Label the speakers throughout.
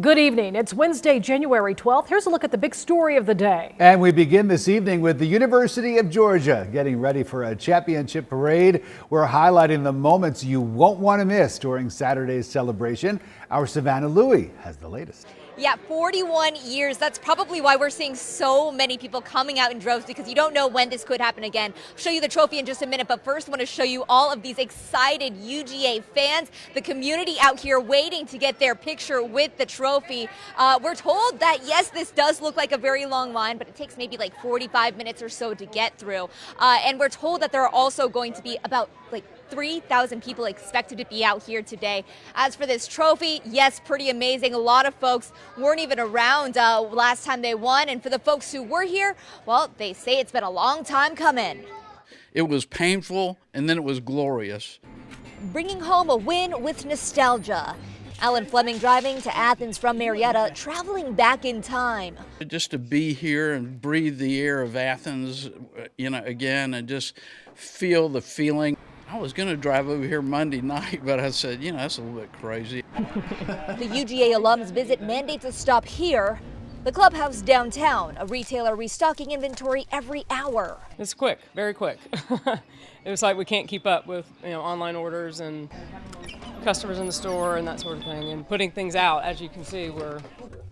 Speaker 1: Good evening. It's Wednesday, January 12th. Here's a look at the big story of the day.
Speaker 2: And we begin this evening with the University of Georgia getting ready for a championship parade. We're highlighting the moments you won't want to miss during Saturday's celebration. Our Savannah Louie has the latest.
Speaker 3: Yeah, 41 years. That's probably why we're seeing so many people coming out in droves, because you don't know when this could happen again. I'll show you the trophy in just a minute, but first I want to show you all of these excited UGA fans, the community out here waiting to get their picture with the trophy. We're told that, yes, this does look like a very long line, but it takes maybe like 45 minutes or so to get through. And we're told that there are also going to be about 3,000 people expected to be out here today. As for this trophy, yes, pretty amazing. A lot of folks weren't even around last time they won. And for the folks who were here, well, they say it's been a long time coming.
Speaker 4: It was painful, and then it was glorious.
Speaker 3: Bringing home a win with nostalgia. Alan Fleming driving to Athens from Marietta, traveling back in time.
Speaker 4: Just to be here and breathe the air of Athens, again, and just feel the feeling. I was going to drive over here Monday night, but I said, that's a little bit crazy.
Speaker 3: The UGA alums visit mandates a stop here. The clubhouse downtown, a retailer restocking inventory every hour.
Speaker 5: It's quick, very quick. It was like we can't keep up with online orders and customers in the store and that sort of thing. And putting things out, as you can see, we're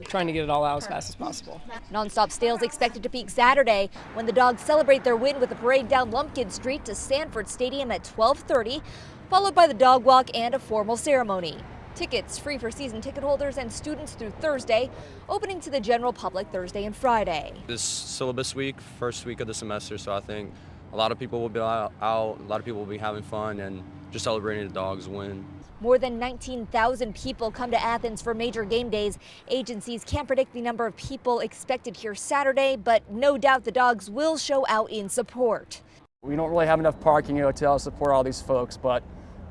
Speaker 5: trying to get it all out as fast as possible.
Speaker 3: Non-stop sales expected to peak Saturday when the Dogs celebrate their win with a parade down Lumpkin Street to Sanford Stadium at 12:30, followed by the dog walk and a formal ceremony. Tickets free for season ticket holders and students through Thursday, opening to the general public Thursday and Friday.
Speaker 6: This syllabus week, first week of the semester, so I think a lot of people will be out, a lot of people will be having fun and just celebrating the Dogs' win.
Speaker 3: More than 19,000 people come to Athens for major game days. Agencies can't predict the number of people expected here Saturday, but no doubt the Dogs will show out in support.
Speaker 7: We don't really have enough parking in hotels to support all these folks, but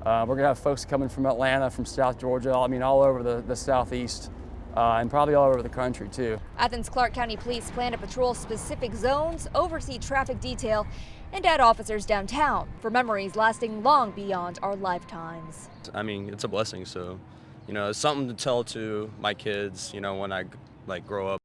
Speaker 7: we're going to have folks coming from Atlanta, from South Georgia, all over the southeast, and probably all over the country too.
Speaker 3: Athens Clark County Police plan to patrol specific zones, oversee traffic detail, and add officers downtown for memories lasting long beyond our lifetimes.
Speaker 6: I mean, it's a blessing, so, it's something to tell to my kids, when I grow up.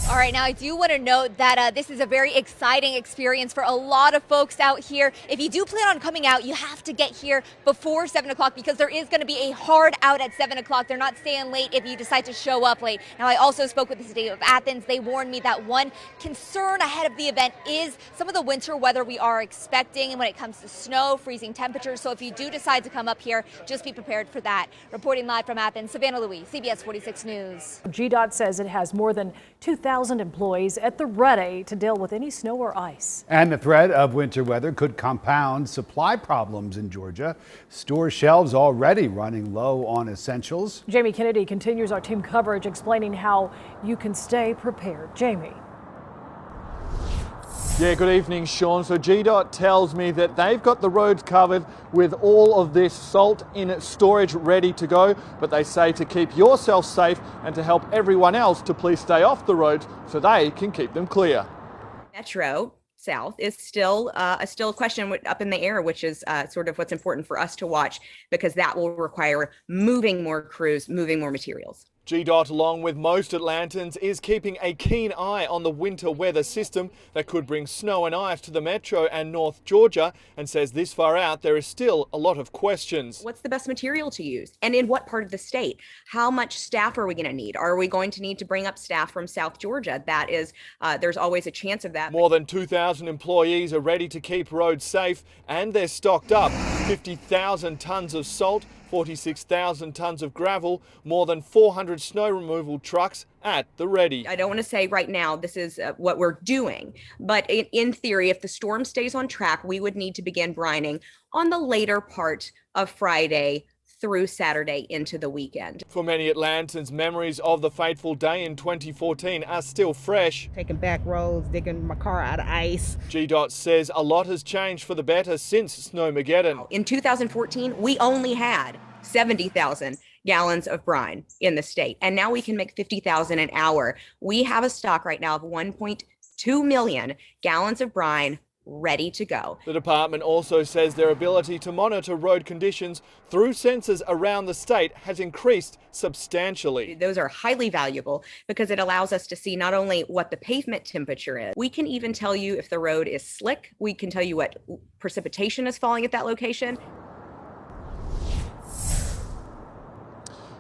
Speaker 3: All right, now I do want to note that this is a very exciting experience for a lot of folks out here. If you do plan on coming out, you have to get here before 7 o'clock because there is going to be a hard out at 7 o'clock. They're not staying late if you decide to show up late. Now, I also spoke with the city of Athens. They warned me that one concern ahead of the event is some of the winter weather we are expecting, and when it comes to snow, freezing temperatures. So if you do decide to come up here, just be prepared for that. Reporting live from Athens, Savannah Louie, CBS 46 News.
Speaker 1: GDOT says it has more than 2,000 employees at the ready to deal with any snow or ice.
Speaker 2: And the threat of winter weather could compound supply problems in Georgia. Store shelves already running low on essentials.
Speaker 1: Jamie Kennedy continues our team coverage explaining how you can stay prepared. Jamie.
Speaker 8: Yeah, good evening, Sean. So GDOT tells me that they've got the roads covered with all of this salt in storage ready to go, but they say to keep yourself safe and to help everyone else to please stay off the roads so they can keep them clear.
Speaker 9: Metro South is still a question up in the air, which is sort of what's important for us to watch, because that will require moving more crews, moving more materials.
Speaker 8: GDOT, along with most Atlantans, is keeping a keen eye on the winter weather system that could bring snow and ice to the Metro and North Georgia, and says this far out there is still a lot of questions.
Speaker 9: What's the best material to use, and in what part of the state? How much staff are we going to need? Are we going to need to bring up staff from South Georgia? That is, there's always a chance of that.
Speaker 8: More than 2,000 employees are ready to keep roads safe, and they're stocked up. 50,000 tons of salt, 46,000 tons of gravel, more than 400 snow removal trucks at the ready.
Speaker 9: I don't want to say right now this is what we're doing, but in theory, if the storm stays on track, we would need to begin brining on the later part of Friday through Saturday into the weekend.
Speaker 8: For many Atlantans, memories of the fateful day in 2014 are still fresh.
Speaker 10: Taking back roads, digging my car out of ice.
Speaker 8: GDOT says a lot has changed for the better since Snowmageddon.
Speaker 9: In 2014, we only had 70,000 gallons of brine in the state, and now we can make 50,000 an hour. We have a stock right now of 1.2 million gallons of brine ready to go.
Speaker 8: The department also says their ability to monitor road conditions through sensors around the state has increased substantially.
Speaker 9: Those are highly valuable because it allows us to see not only what the pavement temperature is, we can even tell you if the road is slick, we can tell you what precipitation is falling at that location.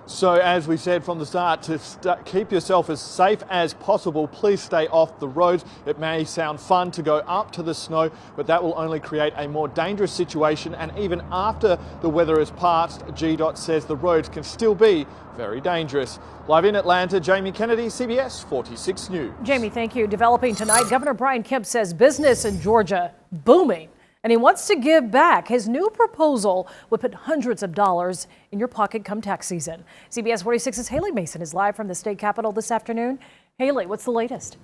Speaker 8: So as we said from the start, to keep yourself as safe as possible, please stay off the roads. It may sound fun to go up to the snow, but that will only create a more dangerous situation. And even after the weather has passed, GDOT says the roads can still be very dangerous. Live in Atlanta, Jamie Kennedy, CBS 46 News.
Speaker 1: Jamie, thank you. Developing tonight, Governor Brian Kemp says business in Georgia booming, and he wants to give back. His new proposal would put hundreds of dollars in your pocket come tax season. CBS 46's Haley Mason is live from the state capitol this afternoon. Haley, what's the latest?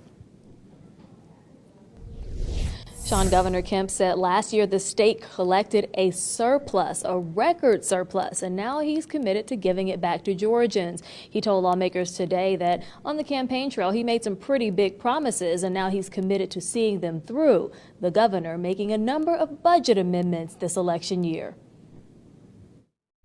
Speaker 11: Sean, Governor Kemp said last year the state collected a surplus, a record surplus, and now he's committed to giving it back to Georgians. He told lawmakers today that on the campaign trail he made some pretty big promises, and now he's committed to seeing them through. The governor making a number of budget amendments this election year.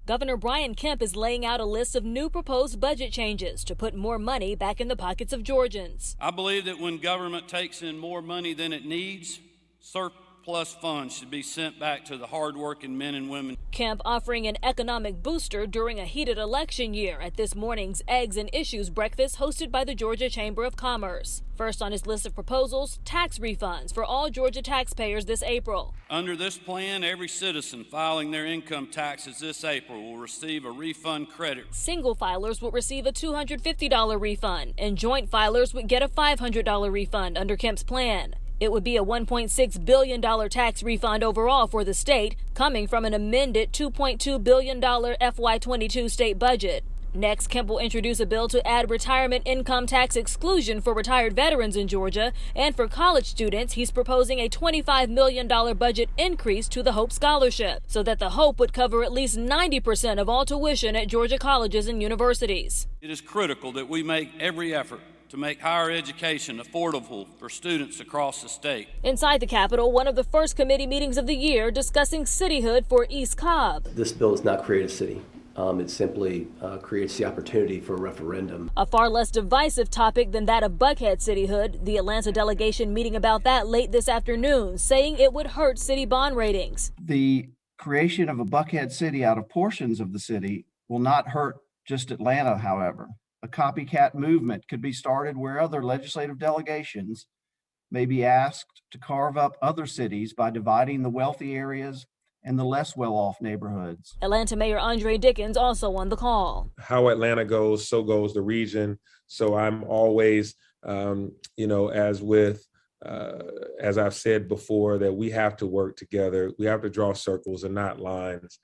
Speaker 11: Governor Brian Kemp is laying out a list of new proposed budget changes to put more money back in the pockets of Georgians.
Speaker 12: I believe that when government takes in more money than it needs, surplus funds should be sent back to the hardworking men and women.
Speaker 11: Kemp offering an economic booster during a heated election year at this morning's Eggs and Issues breakfast hosted by the Georgia Chamber of Commerce. First on his list of proposals, tax refunds for all Georgia taxpayers this April.
Speaker 12: Under this plan, every citizen filing their income taxes this April will receive a refund credit.
Speaker 11: Single filers will receive a $250 refund, and joint filers would get a $500 refund under Kemp's plan. It would be a $1.6 billion tax refund overall for the state, coming from an amended $2.2 billion FY22 state budget. Next, Kemp will introduce a bill to add retirement income tax exclusion for retired veterans in Georgia. And for college students, he's proposing a $25 million budget increase to the Hope Scholarship, so that the Hope would cover at least 90% of all tuition at Georgia colleges and universities.
Speaker 12: It is critical that we make every effort to make higher education affordable for students across the state.
Speaker 11: Inside the Capitol, one of the first committee meetings of the year discussing cityhood for East Cobb.
Speaker 13: This bill does not create a city. It simply creates the opportunity for a referendum.
Speaker 11: A far less divisive topic than that of Buckhead cityhood. The Atlanta delegation meeting about that late this afternoon, saying it would hurt city bond ratings.
Speaker 14: The creation of a Buckhead city out of portions of the city will not hurt just Atlanta, however. A copycat movement could be started where other legislative delegations may be asked to carve up other cities by dividing the wealthy areas and the less well-off neighborhoods.
Speaker 11: Atlanta Mayor Andre Dickens also on the call.
Speaker 15: How Atlanta goes, so goes the region. So I'm always, as I've said before, that we have to work together. We have to draw circles and not lines.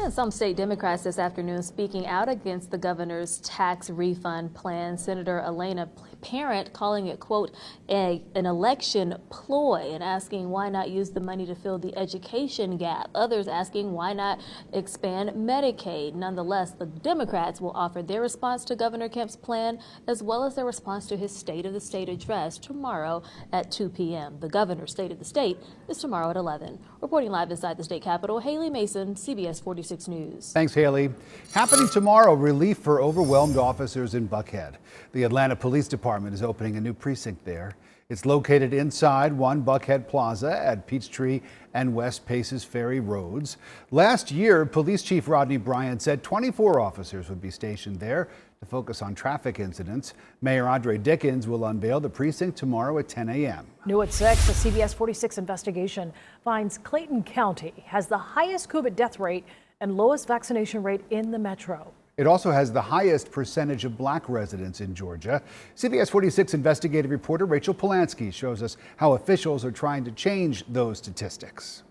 Speaker 11: And some state Democrats this afternoon speaking out against the governor's tax refund plan. Senator Elena Parent calling it, quote, an election ploy, and asking why not use the money to fill the education gap. Others asking why not expand Medicaid. Nonetheless, the Democrats will offer their response to Governor Kemp's plan, as well as their response to his State of the State address tomorrow at 2 p.m. The governor's State of the State is tomorrow at 11. Reporting live inside the state capitol, Haley Mason, CBS 46 News.
Speaker 2: Thanks, Haley. Happening tomorrow, relief for overwhelmed officers in Buckhead. The Atlanta Police Department is opening a new precinct there. It's located inside One Buckhead Plaza at Peachtree and West Paces Ferry Roads. Last year, Police Chief Rodney Bryant said 24 officers would be stationed there to focus on traffic incidents. Mayor Andre Dickens will unveil the precinct tomorrow at 10 a.m.
Speaker 1: New at 6, a CBS 46 investigation finds Clayton County has the highest COVID death rate and lowest vaccination rate in the metro.
Speaker 2: It also has the highest percentage of black residents in Georgia. CBS 46 investigative reporter Rachel Polanski shows us how officials are trying to change those statistics.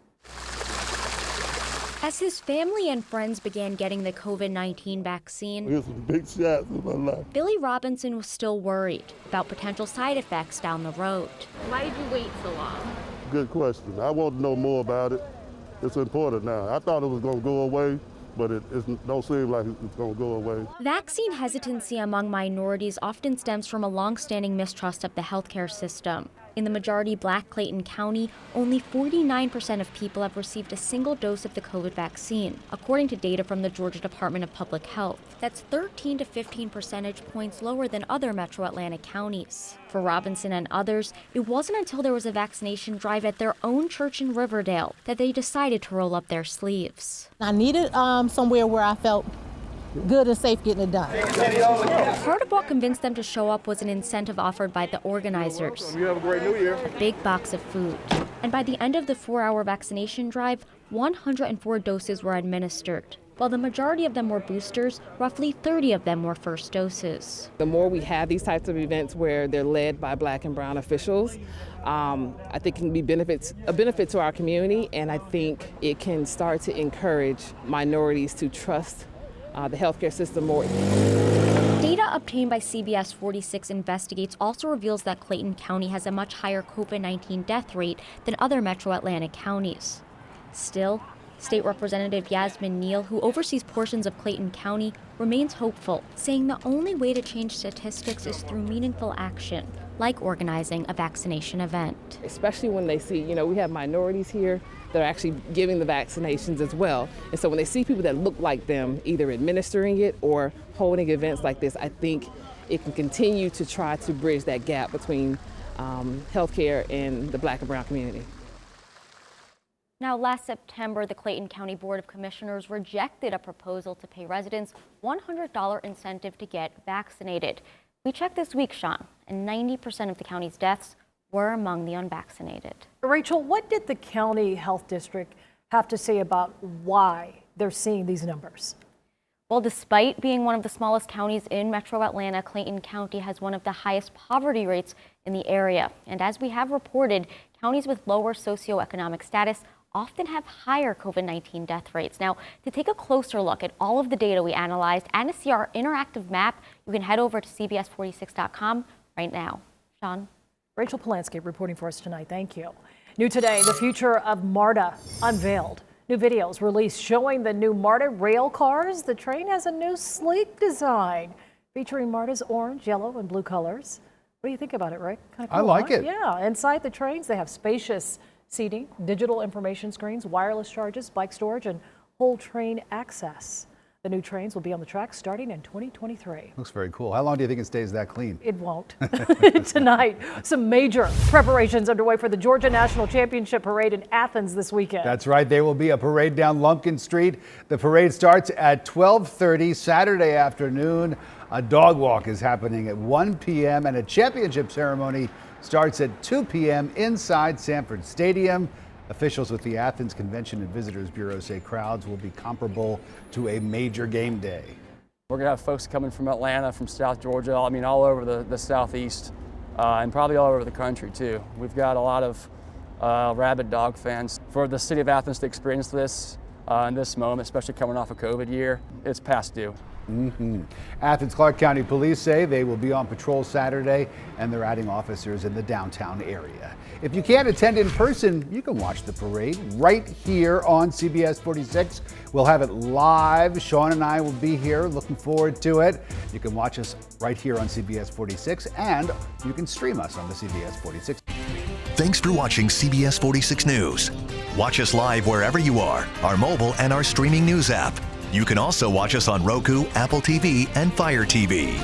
Speaker 16: As his family and friends began getting the COVID-19 vaccine,
Speaker 17: some big shots in my life.
Speaker 16: Billy Robinson was still worried about potential side effects down the road.
Speaker 18: Why did you wait so long?
Speaker 17: Good question. I want to know more about it. It's important now. I thought it was going to go away but it don't seem like it's going to go away.
Speaker 16: Vaccine hesitancy among minorities often stems from a long-standing mistrust of the healthcare system. In the majority Black Clayton County, only 49% of people have received a single dose of the COVID vaccine, according to data from the Georgia Department of Public Health. That's 13 to 15 percentage points lower than other metro Atlanta counties. For Robinson and others, it wasn't until there was a vaccination drive at their own church in Riverdale that they decided to roll up their sleeves.
Speaker 10: I needed somewhere where I felt good and safe getting it done.
Speaker 16: Part of what convinced them to show up was an incentive offered by the organizers.
Speaker 17: You have a great new year.
Speaker 16: A big box of food. And by the end of the 4-hour vaccination drive, 104 doses were administered. While the majority of them were boosters, roughly 30 of them were first doses.
Speaker 19: The more we have these types of events where they're led by Black and brown officials, I think it can be a benefit to our community, and I think it can start to encourage minorities to trust the healthcare system more.
Speaker 16: Data obtained by CBS 46 Investigates also reveals that Clayton County has a much higher COVID-19 death rate than other metro Atlanta counties. Still, State Representative Yasmin Neal, who oversees portions of Clayton County, remains hopeful, saying the only way to change statistics is through meaningful action, like organizing a vaccination event.
Speaker 19: Especially when they see, we have minorities here that are actually giving the vaccinations as well. And so when they see people that look like them either administering it or holding events like this, I think it can continue to try to bridge that gap between healthcare and the Black and brown community.
Speaker 16: Now, last September, the Clayton County Board of Commissioners rejected a proposal to pay residents $100 incentive to get vaccinated. We checked this week, Sean, and 90% of the county's deaths were among the unvaccinated.
Speaker 1: Rachel, what did the county health district have to say about why they're seeing these numbers?
Speaker 16: Well, despite being one of the smallest counties in metro Atlanta, Clayton County has one of the highest poverty rates in the area. And as we have reported, counties with lower socioeconomic status often have higher COVID-19 death rates. Now, to take a closer look at all of the data we analyzed and to see our interactive map, you can head over to CBS46.com right now. Sean?
Speaker 1: Rachel Polanski reporting for us tonight. Thank you. New today, the future of MARTA unveiled. New videos released showing the new MARTA rail cars. The train has a new sleek design featuring MARTA's orange, yellow, and blue colors. What do you think about it, Rick? Kind of cool,
Speaker 2: I like it.
Speaker 1: Yeah, inside the trains, they have spacious seating, digital information screens, wireless charges, bike storage, and whole train access. The new trains will be on the track starting in 2023.
Speaker 2: Looks very cool. How long do you think it stays that clean?
Speaker 1: It won't. Tonight, some major preparations underway for the Georgia National Championship Parade in Athens this weekend.
Speaker 2: That's right. There will be a parade down Lumpkin Street. The parade starts at 12:30 Saturday afternoon. A dog walk is happening at 1 p.m. and a championship ceremony starts at 2 p.m. inside Sanford Stadium. Officials with the Athens Convention and Visitors Bureau say crowds will be comparable to a major game day.
Speaker 7: We're going to have folks coming from Atlanta, from South Georgia, all over the southeast, and probably all over the country too. We've got a lot of rabid dog fans. For the city of Athens to experience this in this moment, especially coming off a COVID year, it's past due.
Speaker 2: Athens Clark County Police say they will be on patrol Saturday, and they're adding officers in the downtown area. If you can't attend in person, you can watch the parade right here on CBS 46. We'll have it live. Sean and I will be here. Looking forward to it. You can watch us right here on CBS 46, and you can stream us on the CBS 46.
Speaker 20: Thanks for watching CBS 46 News. Watch us live wherever you are, our mobile and our streaming news app. You can also watch us on Roku, Apple TV, and Fire TV.